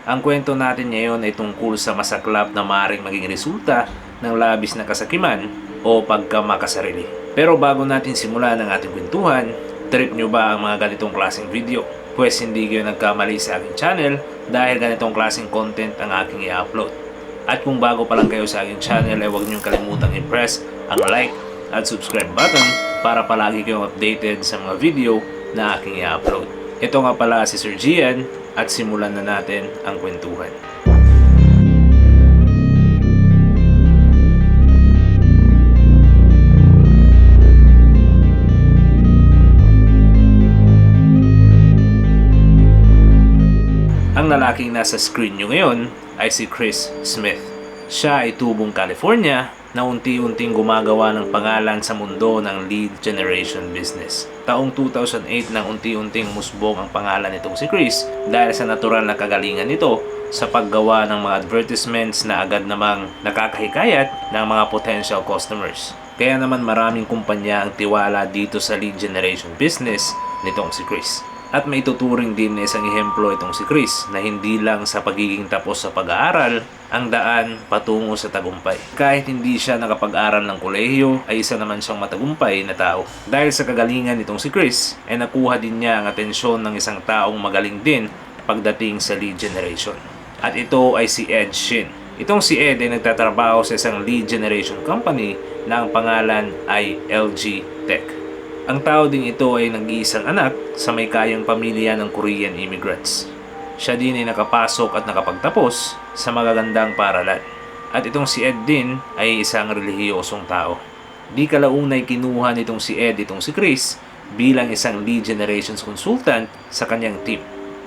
Ang kwento natin ngayon ay tungkol sa masaklap na maaaring maging resulta ng labis na kasakiman o pagkamakasarili. Pero bago natin simulan ang ating kwentuhan, trip nyo ba ang mga ganitong klaseng video? Pwes hindi kayo nagkamali sa aking channel dahil ganitong klaseng content ang aking i-upload. At kung bago pa lang kayo sa aking channel ay huwag niyong kalimutang i-press ang like at subscribe button para palagi kayong updated sa mga video na aking i-upload. Ito nga pala si Sir Gian at simulan na natin ang kwentuhan. Ang lalaking nasa screen nyo ngayon ay si Chris Smith. Siya ay tubong California na unti-unting gumagawa ng pangalan sa mundo ng lead generation business. Taong 2008 nang unti-unting musbong ang pangalan nitong si Chris dahil sa natural na kagalingan nito sa paggawa ng mga advertisements na agad namang nakakahikayat ng mga potential customers. Kaya naman maraming kumpanya ang tiwala dito sa lead generation business nitong si Chris. At may tuturing din na isang ehemplo itong si Chris na hindi lang sa pagiging tapos sa pag-aaral ang daan patungo sa tagumpay. Kahit hindi siya nakapag-aral ng kolehiyo ay isa naman siyang matagumpay na tao. Dahil sa kagalingan nitong si Chris ay nakuha din niya ang atensyon ng isang taong magaling din pagdating sa lead generation. At ito ay si Ed Shin. Itong si Ed ay nagtatrabaho sa isang lead generation company na ang pangalan ay LG Tech. Ang tao ding ito ay nag-iisang anak sa may kayang pamilya ng Korean immigrants. Siya din ay nakapasok at nakapagtapos sa magagandang paaralan. At itong si Ed din ay isang relihiyosong tao. Di kalaunay kinuha nitong si Ed itong si Chris bilang isang lead generations consultant sa kanyang team.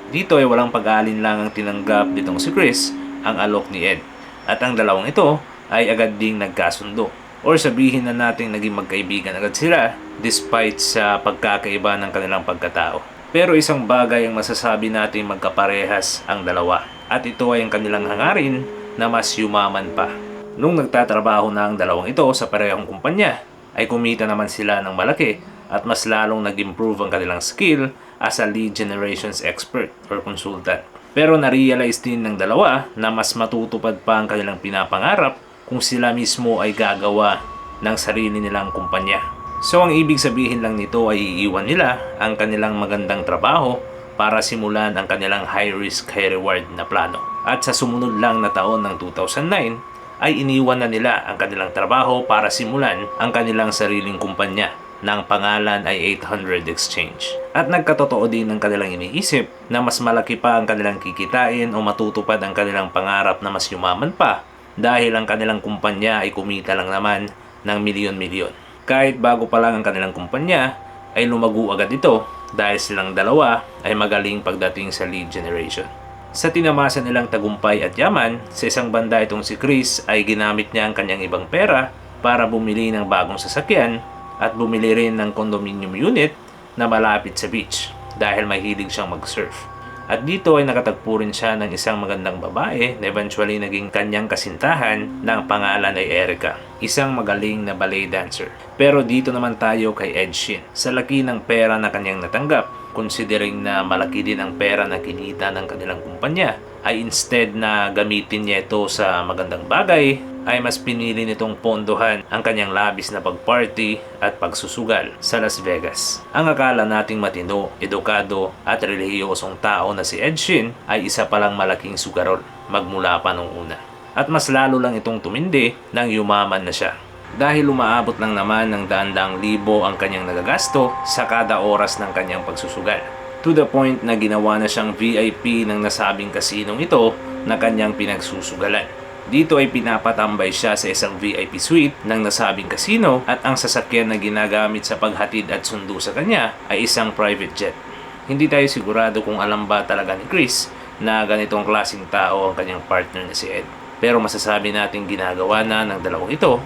Dito ay walang pag-aalin lang ang tinanggap nitong si Chris ang alok ni Ed. At ang dalawang ito ay agad ding nagkasundo. Or sabihin na natin naging magkaibigan agad sila despite sa pagkakaiba ng kanilang pagkatao. Pero isang bagay ang masasabi natin magkaparehas ang dalawa. At ito ay ang kanilang hangarin na mas yumaman pa. Nung nagtatrabaho na ang dalawang ito sa parehong kumpanya, ay kumita naman sila ng malaki at mas lalong nag-improve ang kanilang skill as a lead generations expert or consultant. Pero na-realize din ng dalawa na mas matutupad pa ang kanilang pinapangarap kung sila mismo ay gagawa ng sarili nilang kumpanya. So ang ibig sabihin lang nito ay iiwan nila ang kanilang magandang trabaho para simulan ang kanilang high-risk, high-reward na plano. At sa sumunod lang na taon ng 2009 ay iniwan na nila ang kanilang trabaho para simulan ang kanilang sariling kumpanya na ang pangalan ay 800 Exchange. At nagkatotoo din ng kanilang iniisip na mas malaki pa ang kanilang kikitain o matutupad ang kanilang pangarap na mas yumaman pa dahil ang kanilang kumpanya ay kumita lang naman ng milyon-milyon. Kahit bago pa lang ang kanilang kumpanya ay lumago agad ito dahil silang dalawa ay magaling pagdating sa lead generation. Sa tinamasa nilang tagumpay at yaman, sa isang banda itong si Chris ay ginamit niya ang kanyang ibang pera para bumili ng bagong sasakyan at bumili rin ng condominium unit na malapit sa beach dahil mahilig siyang mag-surf. At dito ay nakatagpo rin siya ng isang magandang babae na eventually naging kanyang kasintahan na ang pangalan ay Erica, isang magaling na ballet dancer. Pero dito naman tayo kay Ed Shin. Sa laki ng pera na kanyang natanggap, considering na malaki din ang pera na kinita ng kanilang kumpanya, ay instead na gamitin niya ito sa magandang bagay, ay mas pinili nitong pondohan ang kanyang labis na pagparty at pagsusugal sa Las Vegas. Ang akala nating matino, edukado at relihiyosong tao na si Ed Shin ay isa palang malaking sugarol magmula pa nung una. At mas lalo lang itong tumindi nang yumaman na siya. Dahil umaabot lang naman ng daan-daang libo ang kanyang nagagasto sa kada oras ng kanyang pagsusugal. To the point na ginawa na siyang VIP ng nasabing kasinong ito na kanyang pinagsusugalan. Dito ay pinapatambay siya sa isang VIP suite ng nasabing kasino at ang sasakyan na ginagamit sa paghatid at sundo sa kanya ay isang private jet. Hindi tayo sigurado kung alam ba talaga ni Chris na ganitong klaseng tao ang kanyang partner na si Ed. Pero masasabi natin ginagawa na ng dalawang ito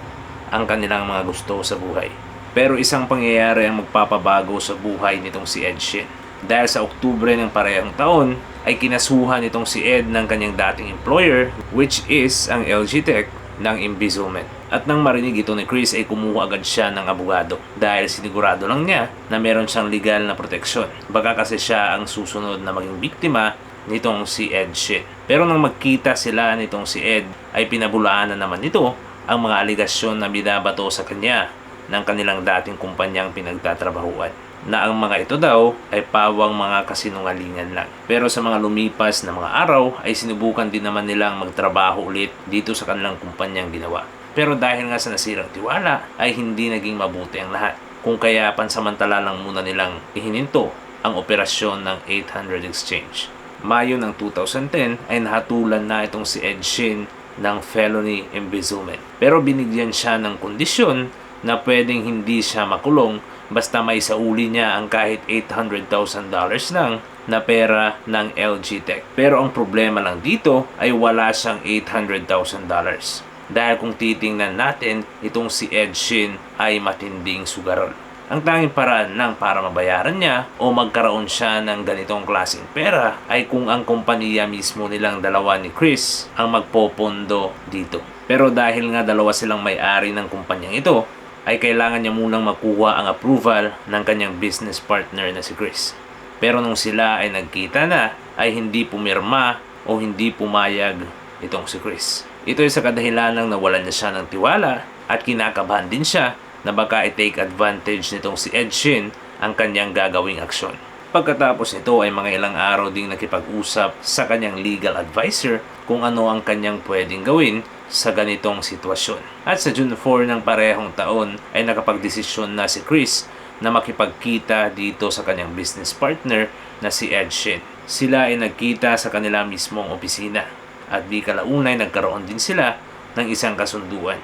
ang kanilang mga gusto sa buhay. Pero isang pangyayari ang magpapabago sa buhay nitong si Ed Shin. Dahil sa Oktubre ng parehong taon ay kinasuhan nitong si Ed ng kanyang dating employer which is ang LG Tech ng embezzlement. At nang marinig ito ni Chris ay kumuha agad siya ng abogado dahil sinigurado lang niya na meron siyang legal na proteksyon. Baka kasi siya ang susunod na maging biktima nitong si Ed Shein. Pero nang magkita sila nitong si Ed, ay pinabulaan na naman nito ang mga aligasyon na binabato sa kanya ng kanilang dating kumpanyang pinagtatrabahuan, na ang mga ito daw ay pawang mga kasinungalingan lang. Pero sa mga lumipas na mga araw ay sinubukan din naman nilang magtrabaho ulit dito sa kanilang kumpanyang ginawa. Pero dahil nga sa nasirang tiwala ay hindi naging mabuti ang lahat. Kung kaya pansamantala lang muna nilang ihininto ang operasyon ng 800 Exchange. Mayo ng 2010 ay nahatulan na itong si Ed Shein ng felony embezzlement. Pero binigyan siya ng kondisyon na pwedeng hindi siya makulong basta may sauli niya ang kahit $800,000 lang na pera ng LG Tech. Pero ang problema lang dito ay wala siyang $800,000. Dahil kung titingnan natin, itong si Ed Shein ay matinding sugarol. Ang tanging paraan lang para mabayaran niya o magkaroon siya ng ganitong klaseng pera ay kung ang kompanya mismo nilang dalawa ni Chris ang magpopondo dito. Pero dahil nga dalawa silang may-ari ng kumpanyang ito, ay kailangan niya munang makuha ang approval ng kanyang business partner na si Chris. Pero nung sila ay nagkita na, ay hindi pumirma o hindi pumayag itong si Chris. Ito ay sa kadahilan ng nawalan niya siya ng tiwala at kinakabahan din siya na baka i-take advantage nitong si Ed Shein ang kanyang gagawing aksyon. Pagkatapos nito ay mga ilang araw ding nakipag-usap sa kanyang legal advisor kung ano ang kanyang pwedeng gawin sa ganitong sitwasyon. At sa June 4 ng parehong taon ay nakapagdesisyon na si Chris na makipagkita dito sa kanyang business partner na si Ed Shein. Sila ay nagkita sa kanila mismong opisina at di kalaunay nagkaroon din sila ng isang kasunduan.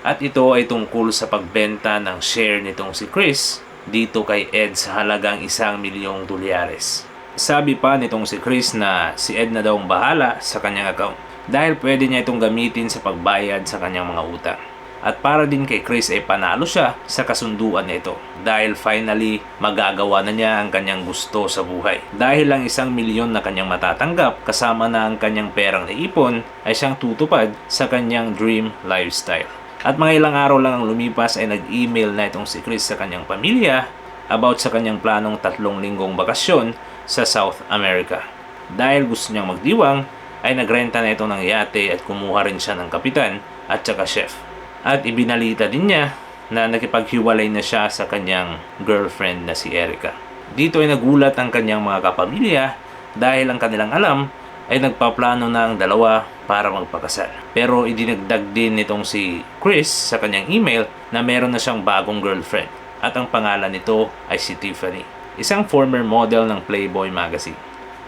At ito ay tungkol sa pagbenta ng share nitong si Chris dito kay Ed sa halagang $1,000,000. Sabi pa nitong si Chris na si Ed na daw ang bahala sa kanyang account dahil pwede niya itong gamitin sa pagbayad sa kanyang mga utang. At para din kay Chris ay panalo siya sa kasunduan nito dahil finally magagawa na niya ang kanyang gusto sa buhay. Dahil lang $1,000,000 na kanyang matatanggap kasama na ang kanyang perang naipon ay siyang tutupad sa kanyang dream lifestyle. At mga ilang araw lang ang lumipas ay nag-email na itong si Chris sa kanyang pamilya about sa kanyang planong 3 linggong bakasyon sa South America. Dahil gusto niyang magdiwang ay nagrenta na ito ng yate at kumuha rin siya ng kapitan at saka chef. At ibinalita din niya na nakipaghiwalay na siya sa kanyang girlfriend na si Erica. Dito ay nagulat ang kanyang mga kapamilya dahil ang kanilang alam ay nagpaplano na ang dalawa para magpakasal. Pero idinagdag din nitong si Chris sa kanyang email na meron na siyang bagong girlfriend at ang pangalan nito ay si Tiffany, isang former model ng Playboy magazine.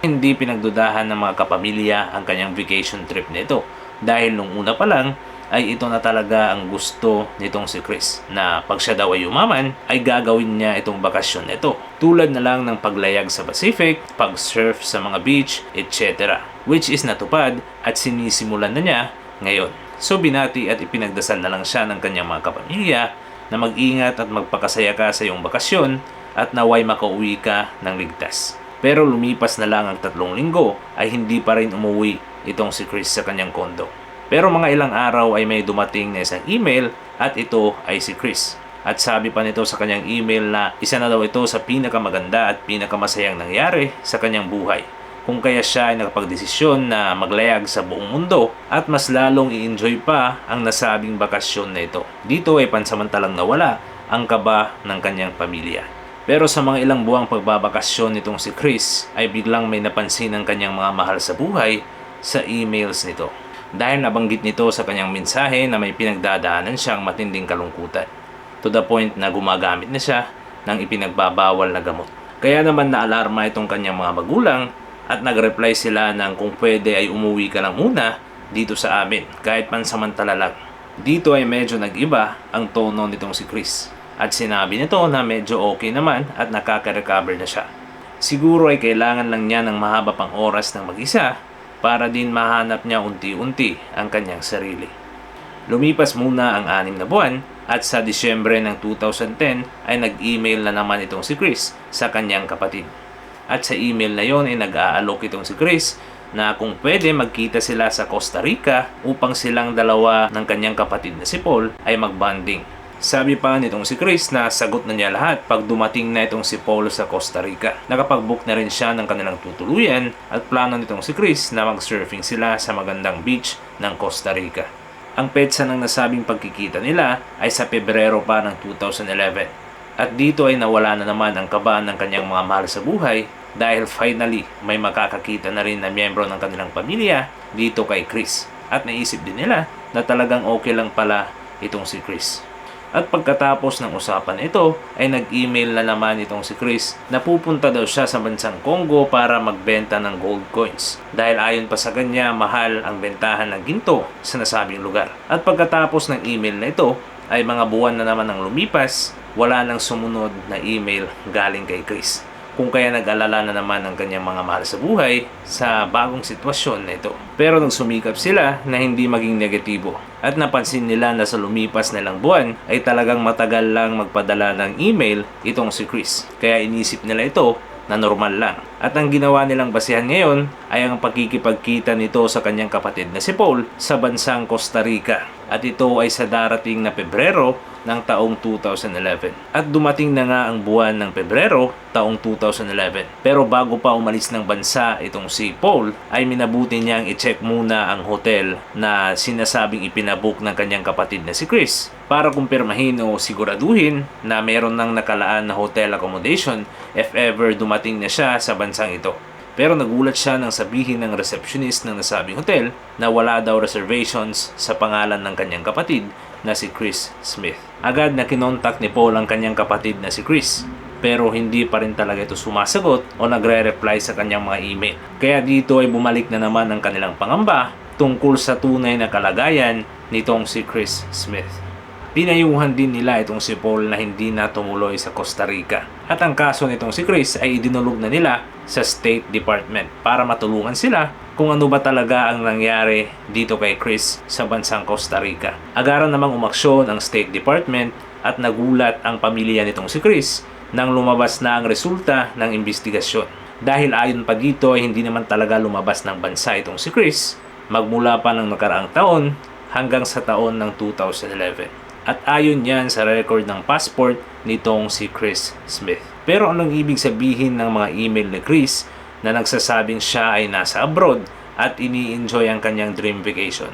Hindi pinagdudahan ng mga kapamilya ang kanyang vacation trip nito dahil nung una pa lang ay ito na talaga ang gusto nitong si Chris na pag siya daw ay umaman ay gagawin niya itong bakasyon nito. Tulad na lang ng paglayag sa Pacific, pag-surf sa mga beach, etc. Which is natupad at sinisimulan na niya ngayon. So binati at ipinagdasal na lang siya ng kanyang mga kapamilya na mag-ingat at magpakasaya ka sa iyong bakasyon at naway makauwi ka ng ligtas. Pero lumipas na lang ang 3 linggo ay hindi pa rin umuwi itong si Chris sa kanyang kondo. Pero mga ilang araw ay may dumating na isang email at ito ay si Chris. At sabi pa nito sa kanyang email na isa na daw ito sa pinakamaganda at pinakamasayang nangyari sa kanyang buhay. Kung kaya siya ay nakapagdesisyon na maglayag sa buong mundo at mas lalong i-enjoy pa ang nasabing bakasyon na ito. Dito ay pansamantalang nawala ang kaba ng kanyang pamilya. Pero sa mga ilang buwang pagbabakasyon nitong si Chris ay biglang may napansin ang kanyang mga mahal sa buhay sa emails nito. Dahil nabanggit nito sa kanyang mensahe na may pinagdadaanan siyang matinding kalungkutan. To the point na gumagamit na siya ng ipinagbabawal na gamot. Kaya naman naalarma itong kanyang mga magulang at nag-reply sila ng kung pwede ay umuwi ka lang muna dito sa amin kahit pansamantala lang. Dito ay medyo nag-iba ang tono nitong si Chris. At sinabi nito na medyo okay naman at nakaka-recover na siya. Siguro ay kailangan lang niya ng mahaba pang oras ng mag-isa para din mahanap niya unti-unti ang kanyang sarili. Lumipas muna ang 6 na buwan at sa Disyembre ng 2010 ay nag-email na naman itong si Chris sa kanyang kapatid. At sa email na yon ay nag-aalok itong si Chris na kung pwede magkita sila sa Costa Rica upang silang dalawa ng kanyang kapatid na si Paul ay mag-bonding. Sabi pa nitong si Chris na sagot na niya lahat pag dumating na itong si Paul sa Costa Rica. Nakapag-book na rin siya ng kanilang tutuluyan at plano nitong si Chris na mag-surfing sila sa magandang beach ng Costa Rica. Ang petsa ng nasabing pagkikita nila ay sa Pebrero pa ng 2011. At dito ay nawala na naman ang kaba ng kanyang mga mahal sa buhay dahil finally may makakakita na rin na miyembro ng kanilang pamilya dito kay Chris. At naisip din nila na talagang okay lang pala itong si Chris. At pagkatapos ng usapan ito ay nag-email na naman itong si Chris na pupunta daw siya sa bansang Congo para magbenta ng gold coins. Dahil ayon pa sa kanya, mahal ang bentahan ng ginto sa nasabing lugar. At pagkatapos ng email na ito ay mga buwan na naman ang lumipas, wala nang sumunod na email galing kay Chris. Kung kaya nag-alala na naman ang kanyang mga mahal sa buhay sa bagong sitwasyon na ito. Pero nagsumikap sila na hindi maging negatibo. At napansin nila na sa lumipas na ilang buwan ay talagang matagal lang magpadala ng email itong si Chris. Kaya inisip nila ito na normal lang. At ang ginawa nilang basihan ngayon ay ang pagkikipagkita nito sa kanyang kapatid na si Paul sa bansang Costa Rica. At ito ay sa darating na Pebrero ng taong 2011. At dumating na nga ang buwan ng Pebrero taong 2011. Pero bago pa umalis ng bansa itong si Paul ay minabuti niyang i-check muna ang hotel na sinasabing ipinabook ng kanyang kapatid na si Chris para kumpirmahin o siguraduhin na meron ng nakalaan na hotel accommodation if ever dumating na siya sa bansang ito. Pero nagulat siya nang sabihin ng receptionist ng nasabing hotel na wala daw reservations sa pangalan ng kanyang kapatid na si Chris Smith. Agad na kinontak ni Paul ang kanyang kapatid na si Chris, pero hindi pa rin talaga ito sumasagot o nagre-reply sa kanyang mga email. Kaya dito ay bumalik na naman ang kanilang pangamba tungkol sa tunay na kalagayan nitong si Chris Smith. Pinayuhan din nila itong si Paul na hindi na tumuloy sa Costa Rica. At ang kaso nitong si Chris ay idinulog na nila sa State Department para matulungan sila kung ano ba talaga ang nangyari dito kay Chris sa bansang Costa Rica. Agaran namang umaksyon ang State Department at nagulat ang pamilya nitong si Chris nang lumabas na ang resulta ng investigasyon. Dahil ayon pa dito ay hindi naman talaga lumabas ng bansa itong si Chris magmula pa ng nakaraang taon hanggang sa taon ng 2011. At ayon yan sa record ng passport nitong si Chris Smith. Pero anong ibig sabihin ng mga email ni Chris na nagsasabing siya ay nasa abroad at ini-enjoy ang kanyang dream vacation?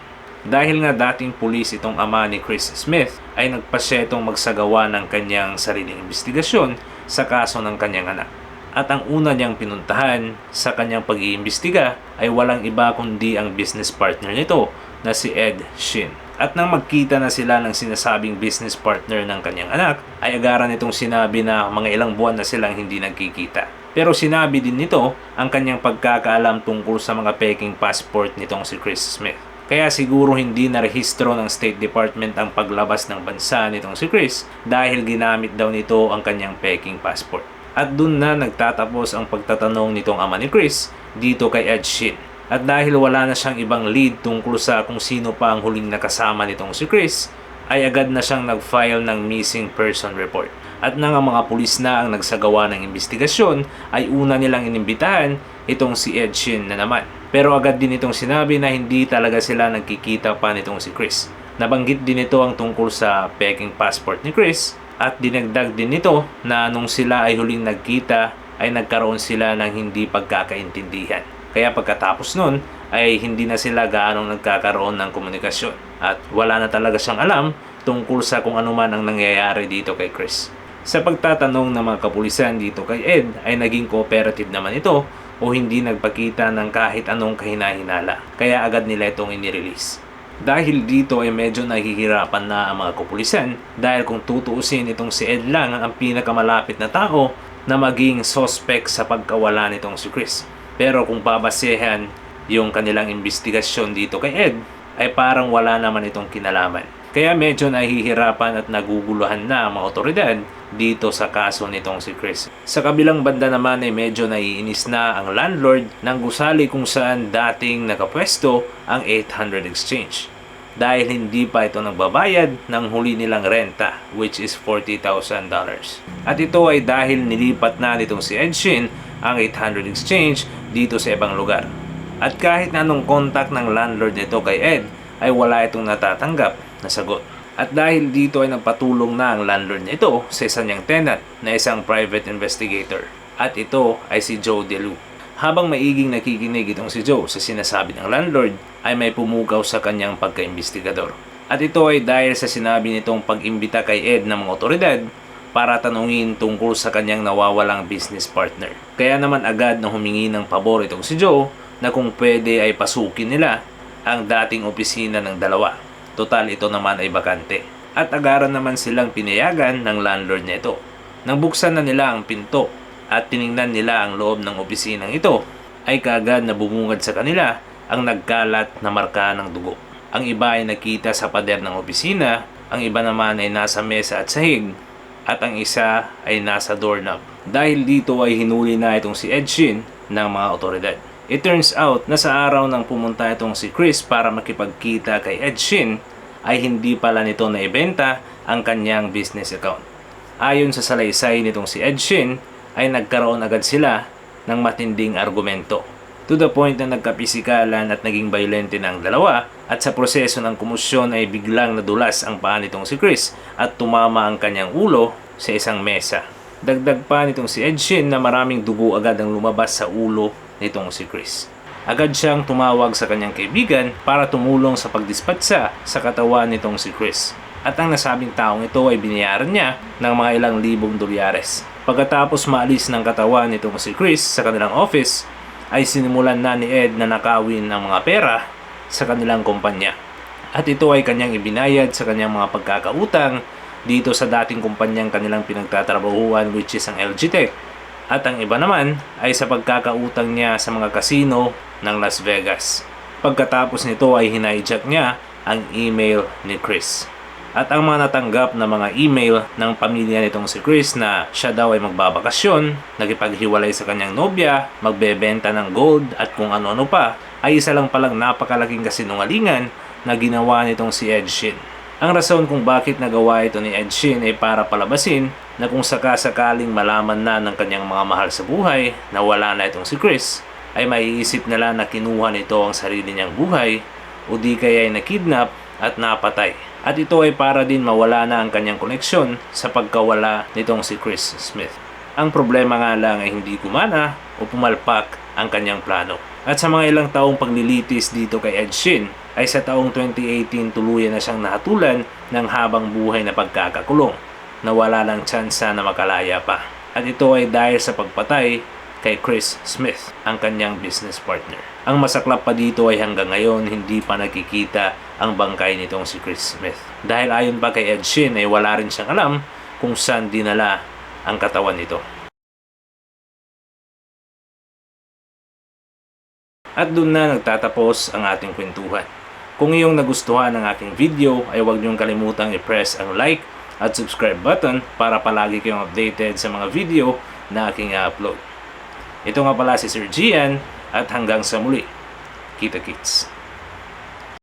Dahil nga dating pulis itong ama ni Chris Smith ay nagpasya itong magsagawa ng kanyang sariling investigasyon sa kaso ng kanyang anak. At ang una niyang pinuntahan sa kanyang pag-iimbestiga ay walang iba kundi ang business partner nito na si Ed Shin. At nang magkita na sila ng sinasabing business partner ng kanyang anak, ay agaran itong sinabi na mga ilang buwan na silang hindi nagkikita. Pero sinabi din nito ang kanyang pagkakaalam tungkol sa mga peking passport nitong si Chris Smith. Kaya siguro hindi narehistro ng State Department ang paglabas ng bansa nitong si Chris dahil ginamit daw nito ang kanyang peking passport. At dun na nagtatapos ang pagtatanong nitong ama ni Chris dito kay Ed Shin. At dahil wala na siyang ibang lead tungkol sa kung sino pa ang huling nakasama nitong si Chris, ay agad na siyang nag-file ng missing person report. At nang ang mga pulis na ang nagsagawa ng investigasyon, ay una nilang inimbitahan itong si Ed Shin na naman. Pero agad din itong sinabi na hindi talaga sila nagkikita pa nitong si Chris. Nabanggit din ito ang tungkol sa peking passport ni Chris at dinagdag din nito na nung sila ay huling nagkita ay nagkaroon sila ng hindi pagkakaintindihan. Kaya pagkatapos nun ay hindi na sila gaano nagkakaroon ng komunikasyon at wala na talaga siyang alam tungkol sa kung ano man ang nangyayari dito kay Chris. Sa pagtatanong ng mga kapulisan dito kay Ed ay naging cooperative naman ito o hindi nagpakita ng kahit anong kahinahinala. Kaya agad nila itong inirelease. Dahil dito ay medyo nahihirapan na ang mga kapulisan dahil kung tutuusin itong si Ed lang ang pinakamalapit na tao na maging suspect sa pagkawala nitong si Chris. Pero kung babasehan yung kanilang investigasyon dito kay Ed, ay parang wala naman itong kinalaman. Kaya medyo nahihirapan at naguguluhan na ang mga otoridad dito sa kaso nitong si Chris. Sa kabilang banda naman ay medyo naiinis na ang landlord ng gusali kung saan dating nakapwesto ang 800 exchange. Dahil hindi pa ito nagbabayad ng huli nilang renta, which is $40,000. At ito ay dahil nilipat na nitong si Ed Shin ang 800 exchange dito sa ibang lugar. At kahit na anong contact ng landlord nito kay Ed, ay wala itong natatanggap na sagot. At dahil dito ay nagpatulong na ang landlord niya ito sa isa niyang tenant na isang private investigator. At ito ay si Joe DeLu. Habang maiging nakikinig itong si Joe sa sinasabi ng landlord, ay may pumukaw sa kanyang pagka-investigador. At ito ay dahil sa sinabi nitong pag-imbita kay Ed ng mga otoridad para tanungin tungkol sa kanyang nawawalang business partner. Kaya naman agad na humingi ng pabor itong si Joe na kung pwede ay pasukin nila ang dating opisina ng dalawa. Total ito naman ay bakante. At agaran naman silang pinayagan ng landlord niya ito. Nang buksan na nila ang pinto at tiningnan nila ang loob ng opisinang ito, ay kaagad na bumungad sa kanila ang nagkalat na marka ng dugo. Ang iba ay nakita sa pader ng opisina, ang iba naman ay nasa mesa at sahig, at ang isa ay nasa doorknob. Dahil dito ay hinuli na itong si Ed Shin ng mga otoridad. It turns out na sa araw nang pumunta itong si Chris para makipagkita kay Ed Shin, ay hindi pala nito naibenta ang kanyang business account. Ayon sa salaysay nitong si Ed Shin, ay nagkaroon agad sila ng matinding argumento. To the point na nagkapisikalan at naging violente ng dalawa, at sa proseso ng kumusyon ay biglang nadulas ang paa nitong si Chris at tumama ang kanyang ulo sa isang mesa. Dagdag pa nitong si Ed Shin na maraming dugo agad ang lumabas sa ulo nitong si Chris. Agad siyang tumawag sa kanyang kaibigan para tumulong sa pagdispatsa sa katawan nitong si Chris. At ang nasabing taong ito ay binayaran niya ng mga ilang libong dolyares. Pagkatapos maalis ng katawan nitong si Chris sa kanilang office, ay sinimulan na ni Ed na nakawin ang mga pera sa kanilang kumpanya. At ito ay kanyang ibinayad sa kanyang mga pagkakautang dito sa dating kumpanyang kanilang pinagtatrabahuan, which is ang LG Tech. At ang iba naman ay sa pagkakautang niya sa mga casino ng Las Vegas. Pagkatapos nito ay hinijack niya ang email ni Chris. At ang mga natanggap na mga email ng pamilya nitong si Chris na siya daw ay magbabakasyon, nagipaghiwalay sa kanyang nobya, magbebenta ng gold at kung ano-ano pa, ay isa lang palang napakalaking kasinungalingan na ginawa nitong si Ed Shin. Ang rason kung bakit nagawa ito ni Ed Shin ay para palabasin na kung sakasakaling malaman na ng kanyang mga mahal sa buhay na wala na itong si Chris, ay maiisip nila na kinuha nito ang sarili niyang buhay o di kaya ay nakidnap at napatay. At ito ay para din mawala na ang kanyang koneksyon sa pagkawala nitong si Chris Smith. Ang problema nga lang ay hindi gumana o pumalpak ang kanyang plano. At sa mga ilang taong paglilitis dito kay Ed Shin, ay sa taong 2018 tuluyan na siyang nahatulan ng habang buhay na pagkakakulong na wala lang tsansa na makalaya pa. At ito ay dahil sa pagpatay kay Chris Smith, ang kanyang business partner. Ang masaklap pa dito ay hanggang ngayon hindi pa nakikita ang bangkay nitong si Chris Smith. Dahil ayon pa kay Ed Shin ay wala rin siyang alam kung saan dinala ang katawan nito. At doon na nagtatapos ang ating kwentuhan. Kung iyong nagustuhan ang aking video ay huwag niyong kalimutang i-press ang like at subscribe button para palagi kayong updated sa mga video na aking i-upload. Ito nga pala si Sir Gian at hanggang sa muli. Kita-kits.